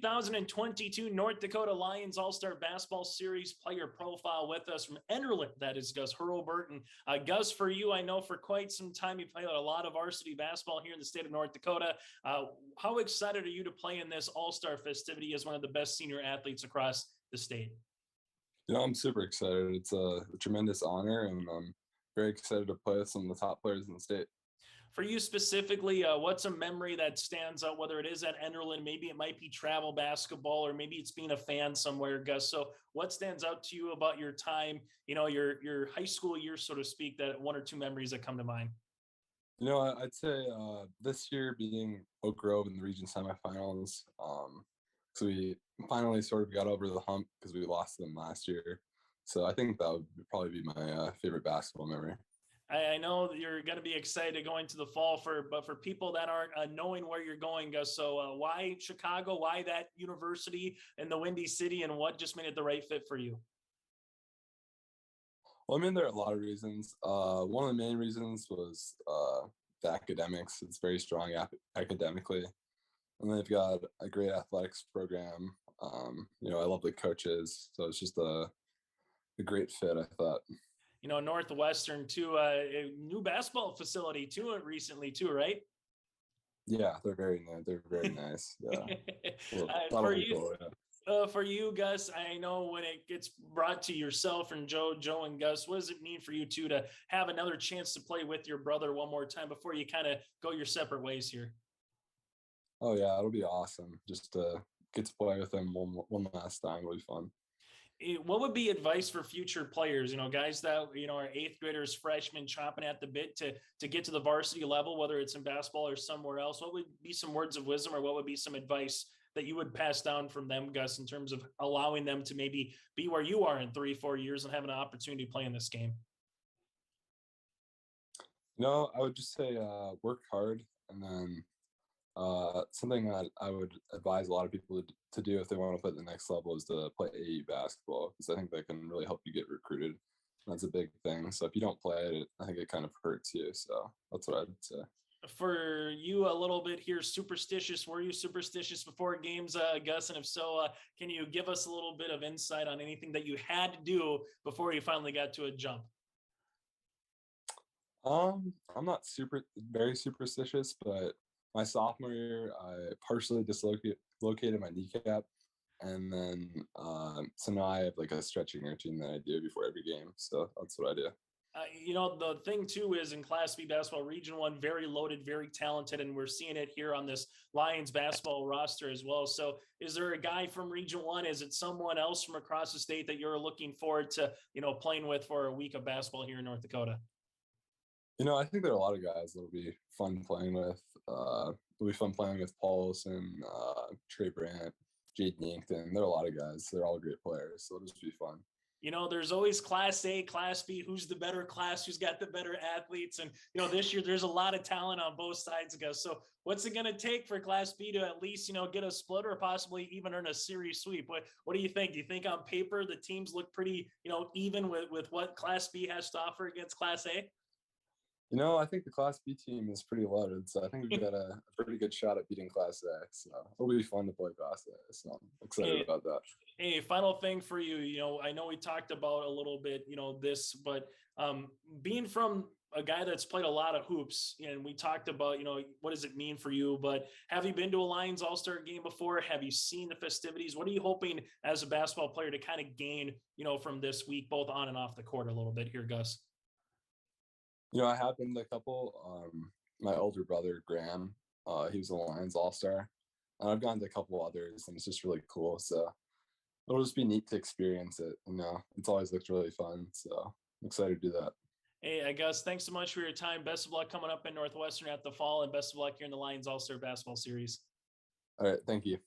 2022 North Dakota Lions All-Star Basketball Series player profile with us from Enderlin. That is Gus Hurlburt. And Gus, for you, I know for quite some time you played a lot of varsity basketball here in the state of North Dakota. How excited are you to play in this All-Star festivity as one of the best senior athletes across the state? I'm super excited. It's a tremendous honor, and I'm very excited to play with some of the top players in the state. For you specifically, what's a memory that stands out, whether it is at Enderlin, maybe it might be travel basketball, or maybe it's being a fan somewhere, Gus? So what stands out to you about your time, your high school years, so to speak, that one or two memories that come to mind? I'd say this year being Oak Grove in the region semifinals. So we finally sort of got over the hump because we lost them last year. So I think that would probably be my favorite basketball memory. I know that you're going to be excited going to the fall but for people that aren't knowing where you're going, Gus, so why Chicago? Why that university in the Windy City, and what just made it the right fit for you? Well, there are a lot of reasons. One of the main reasons was the academics. It's very strong academically. And they've got a great athletics program. I love the coaches. So it's just a great fit, I thought. Northwestern too, a new basketball facility too recently too, right? Yeah, they're very nice. Yeah. For you, Gus, I know when it gets brought to yourself and Joe and Gus, what does it mean for you two to have another chance to play with your brother one more time before you kind of go your separate ways here? Oh yeah, it'll be awesome. Just to get to play with him one last time. It'll be fun. What would be advice for future players, guys that, are eighth graders, freshmen chomping at the bit to get to the varsity level, whether it's in basketball or somewhere else? What would be some words of wisdom, or what would be some advice that you would pass down from them, Gus, in terms of allowing them to maybe be where you are in 3-4 years and have an opportunity to play in this game? I would just say work hard, and then something that I would advise a lot of people to do if they want to play at the next level is to play AU basketball, because I think that can really help you get recruited. That's a big thing. So if you don't play it, I think it kind of hurts you. So that's what I'd say. For you, a little bit here, superstitious. Were you superstitious before games, Gus? And if so, can you give us a little bit of insight on anything that you had to do before you finally got to a jump? I'm not very superstitious, but my sophomore year, I partially dislocated my kneecap, and then so now I have like a stretching routine that I do before every game. So that's what I do. The thing too is in Class B basketball, Region 1, very loaded, very talented, and we're seeing it here on this Lions basketball roster as well. So is there a guy from Region 1? Is it someone else from across the state that you're looking forward to, playing with for a week of basketball here in North Dakota? I think there are a lot of guys that'll be fun playing with. It'll be fun playing with Paul Olson, Trey Brandt, Jade Yankton. There are a lot of guys. They're all great players, so it'll just be fun. There's always Class A, Class B. Who's the better class? Who's got the better athletes? And, this year there's a lot of talent on both sides, Gus. So what's it going to take for Class B to at least, get a split or possibly even earn a series sweep? What do you think? Do you think on paper the teams look pretty, even with what Class B has to offer against Class A? I think the Class B team is pretty loaded, so I think we've got a pretty good shot at beating Class A. So it'll be fun to play Class A. So I'm excited about that. Hey, final thing for you. I know we talked about a little bit, this, but being from a guy that's played a lot of hoops, and we talked about, what does it mean for you? But have you been to a Lions All-Star game before? Have you seen the festivities? What are you hoping as a basketball player to kind of gain, from this week, both on and off the court a little bit here, Gus? I have been to a couple. My older brother, Graham, he was a Lions All-Star. And I've gone to a couple others, and it's just really cool. So it'll just be neat to experience it. It's always looked really fun. So I'm excited to do that. Hey, Gus, thanks so much for your time. Best of luck coming up in Northwestern at the fall, and best of luck here in the Lions All-Star Basketball Series. All right. Thank you.